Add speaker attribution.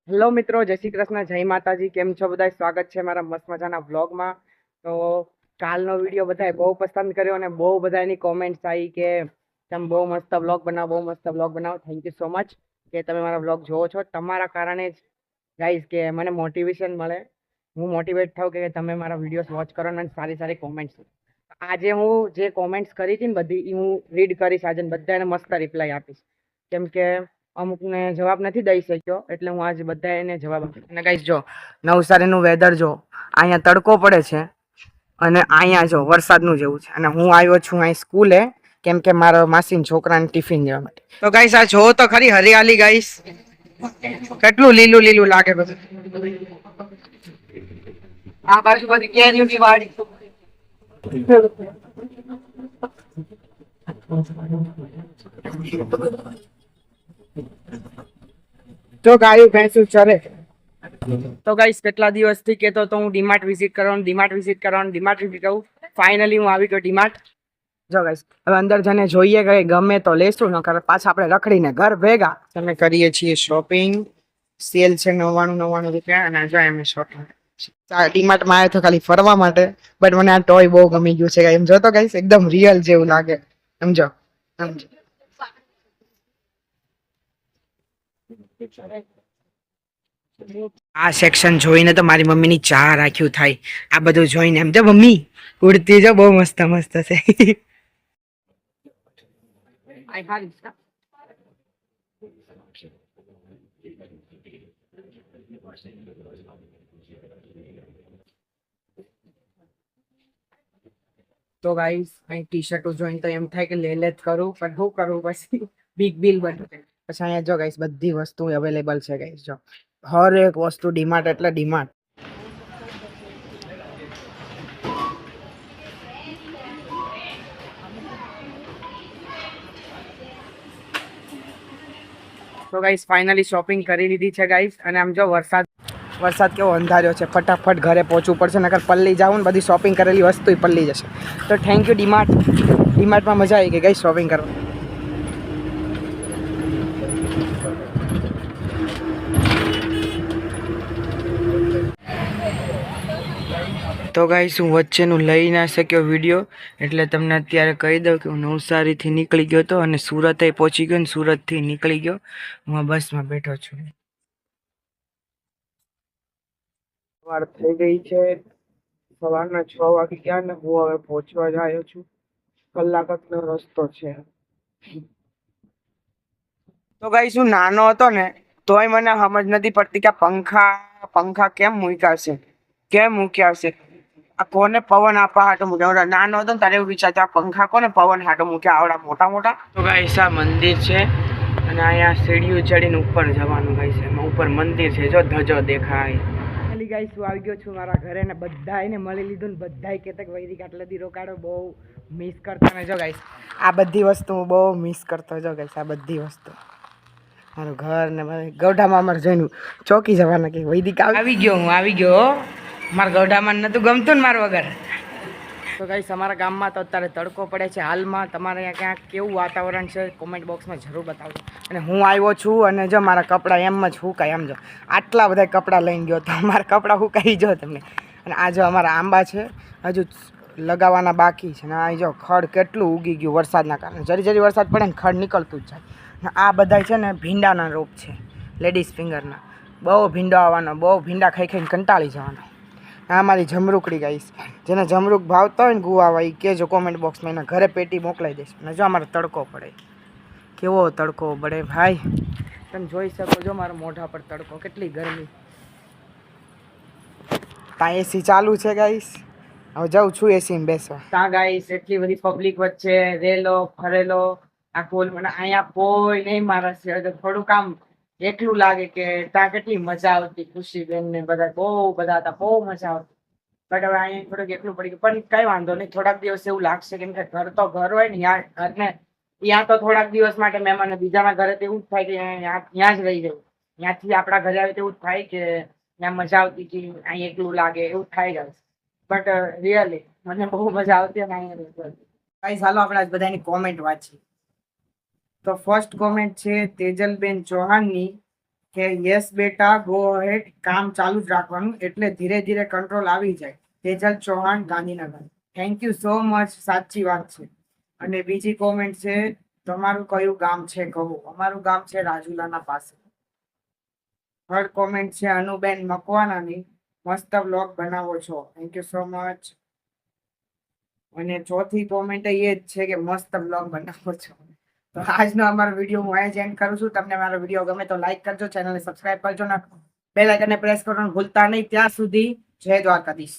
Speaker 1: Hello મિત્રો, જય શ્રી કૃષ્ણ, જય માતાજી. કેમ છો બધા? સ્વાગત છે મારા મસ્ત મજાના વ્લોગમાં. તો કાલનો વિડીયો બધાએ બહુ પસંદ કર્યો અને બહુ બધા એની કોમેન્ટ્સ આવી કે તમે બહુ મસ્ત વ્લોગ બનાવો, બહુ મસ્ત વ્લોગ બનાવો. થેન્ક યુ સો મચ કે તમે મારા વ્લોગ જોવો છો. તમારા કારણે જ ગાઈઝ કે મને મોટિવેશન મળે, હું મોટિવેટ થાઉં કે તમે મારા વિડીયોઝ વોચ કરો અને સારી સારી કોમેન્ટ્સ. આજે હું જે કોમેન્ટ્સ કરી હતી ને બધી હું રીડ કરીશ આજે, બધાને મસ્ત રિપ્લાય આપીશ. કેમ કે અમુકને જવાબ નથી દઈ શક્યો એટલે હું આજે બધા એને જવાબ આપીશ. અને ગાઈસ જો નવસારીનું વેધર જો, અહીંયા તડકો પડે છે અને અહીંયા જો વરસાદનું જેવું છે. અને હું આવ્યો છું અહીં સ્કૂલે કેમ કે મારા માસીના છોકરાને ટિફિન દેવા માટે. તો ગાઈસ આ જો તો ખરી હરિયાળી ગાઈસ, કેટલું લીલું લીલું લાગે બધું. આ બાજુ બધી કેરીઓની વાડી. તો ગાયું ભેંસું ચરે. તો ગાઈસ કેટલા દિવસથી કહેતો તો હું ડીમાર્ટ વિઝિટ કરું. ફાઇનલી હું આવી ગયો ડીમાર્ટ. જો ગાઈસ હવે અંદર જઈને જોઈએ કે ગમે તો લેશું, નકર પાછા આપણે રખડીને ઘર ભેગા. તમે કરીએ છીએ શોપિંગ. સેલ છે 99 રૂપિયા અને જો એમ શોપિંગ. ડીમાર્ટમાં આવ્યો તો ખાલી ફરવા માટે, બટ મને આ ટોય બહુ ગમી ગયું છે. એમ જો તો ગાઈસ એકદમ રિયલ જેવું લાગે. સમજો. આ સેક્શન જોઈને તો મારી મમ્મીની ચા રાખ્યું થાય. આ બધું જોઈને એમ જો મમ્મી કુર્તી જો બહુ મસ્ત મસ્ત છે. તો ગાઈસ અહીં ટી શર્ટો જોઈને તો એમ થાય કે લે જ કરું, પણ શું કરું પછી બિગ બિલ બને. પછી અહીંયા જો ગાઈસ બધી વસ્તુ અવેલેબલ છે ગાઈસ. જો હર એક વસ્તુ ડીમાર્ટ એટલે ડીમાર્ટ. તો ગાઈસ ફાઇનલી શોપિંગ કરી લીધી છે ગાઈસ. અને આમ જો વરસાદ કેવો અંધાર્યો છે. ફટાફટ ઘરે પહોંચવું પડશે, નકર પલ્લી જાઉં ને બધી શોપિંગ કરેલી વસ્તુ પલ્લી જશે. તો થેન્ક યુ ડીમાર્ટમાં મજા આવી ગઈ ગાઈસ શોપિંગ કરવા. તો ગાઈસ હું વચ્ચેનું લઈ ના શક્યો વિડીયો, એટલે તમને અત્યારે કહી દઉં કે હું નવસારીથી નીકળી ગયો હતો અને સુરતે પહોંચી ગયો ને સુરતથી નીકળી ગયો. હું બસમાં બેઠો છું. સવાર થઈ ગઈ છે, સવારના 6 વાગી ગયા ને હું હવે પહોંચવા જ આવ્યો છું. કલાકનો રસ્તો છે. તો ગાઈસ હું નાનો હતો ને તોય મને સમજ નથી પડતી કે પંખા કેમ મૂક્યા છે. આ કોને પવન આપવા હાટો મૂક્યા? નાનો હતો ને તારે એવું વિચારતા પંખા કોને પવન હાટો મૂક્યા આવડા મોટા મોટા. તો ગાઈસ આ મંદિર છે અને અહીંયા સીડીઓ ચડીને ઉપર જવાનું ગાઈસ. એમાં ઉપર મંદિર છે, જો ધજો દેખાય. ગાઈસ હું આવી ગયો છું મારા ઘરે ને બધાને મળી લીધું ને બધાય કહેતા કે વૈદિક આટલા દી રોકાડો, બહુ મિસ કરતા ને. જો ગાઈસ આ બધી વસ્તુ હું બહુ મિસ કરતો. જો ગાઈસ આ બધી વસ્તુ મારું ઘર ને ગૌઢામાં અમારે જોઈને ચોકી જવાના કે વૈદિક આવી ગયો. મારા ગૌઢામાં નતું ગમતું ને મારા વગર. તો ગાઈસ અમારા ગામમાં તો અત્યારે તડકો પડે છે હાલમાં. તમારે અહીંયા ક્યાંક કેવું વાતાવરણ છે કોમેન્ટ બોક્સમાં જરૂર બતાવજો. અને હું આવ્યો છું અને જો મારા કપડાં એમ જ હુકાય. આમ જો આટલા બધા કપડાં લઈને ગયો તો મારા કપડાં હુકાઈ જો તમને. અને આ જો અમારા આંબા છે હજુ લગાવવાના બાકી છે. ને આ જો ખડ કેટલું ઉગી ગયું વરસાદના કારણે. જરી વરસાદ પડે ને ખડ નીકળતું જ જાય. ને આ બધા છે ને ભીંડાના રોપ છે, લેડીઝ ફિંગરના. બહુ ભીંડો આવવાનો, બહુ ભીંડા ખાઈ ખાઈને કંટાળી જવાનો. આ મારી જમરૂકડી ગાઈસ. જેને જમરૂક ભાવતા હોય ને ગુવાવા એ કહેજો કોમેન્ટ બોક્સમાં, એના ઘરે પેટી મોકલાઈ દઈશ. અને જો અમારે તડકો પડે, કેવો તડકો પડે ભાઈ, તમે જોઈ શકો છો મારા મોઢા પર તડકો, કેટલી ગરમી. ત્યાં એસી ચાલુ છે ગાઈસ. હવે જાઉં છું એસીમાં બેસવા. ત્યાં ગાઈસ એટલી બધી પબ્લિક વચ્ચે રેલો ફરેલો આ કોલ મને અહીંયા કોઈ નહીં મારા સિવાય. થોડુંક આમ એટલું લાગે કે ત્યાં કેટલી મજા આવતી. ખુશીબેન ને બધા બહુ બધા હતા, બહુ મજા આવતી. બટ હવે અહીંયા થોડુંક એકલું પડી ગયું, પણ કઈ વાંધો નહીં. થોડાક દિવસ એવું લાગશે કેમ કે ઘર તો ઘર હોય ને ઘરને ત્યાં તો થોડાક દિવસ માટે મહેમાન, બીજાના ઘરે તો એવું જ થાય કે ત્યાં જ રહી જવું. ત્યાંથી આપણા ઘરે આવે તો એવું જ થાય કે ત્યાં મજા આવતી હતી, અહીં એકલું લાગે એવું થાય જાય. બટ રિયલી મને બહુ મજા આવતી અને અહીંયા ગાઈસ હાલો આપણે આજ બધાની કોમેન્ટ વાંચીએ. તો ફર્સ્ટ કોમેન્ટ છે તેજલબેન ચૌહાણની કે યસ બેટા ગો હેડ, કામ ચાલુ જ રાખવાનું એટલે ધીરે ધીરે કંટ્રોલ આવી જાય. Tejal Chauhan, Gandhinagar. Thank you so much, સાચી વાત છે. અને બીજી કોમેન્ટ છે, તમારું કયું ગામ છે કહો. અમારું ગામ છે રાજુલાના પાસે. થર્ડ કોમેન્ટ છે અનુબેન મકવાનાની, મસ્ત વ્લોગ બનાવો છો. Thank you so much. અને ચોથી કોમેન્ટ એ જ છે કે મસ્ત વ્લોગ બનાવો છો. તો આજનો અમારો વિડીયો હું અહીંયા જ એન્ડ કરું છું. તમને મારો વિડીયો ગમે તો લાઈક કરજો, ચેનલને સબસ્ક્રાઇબ કરજો ને બેલ આઇકનને પ્રેસ કરવાનું ભૂલતા નહીં. ત્યાં સુધી જય દ્વારકાધીશ.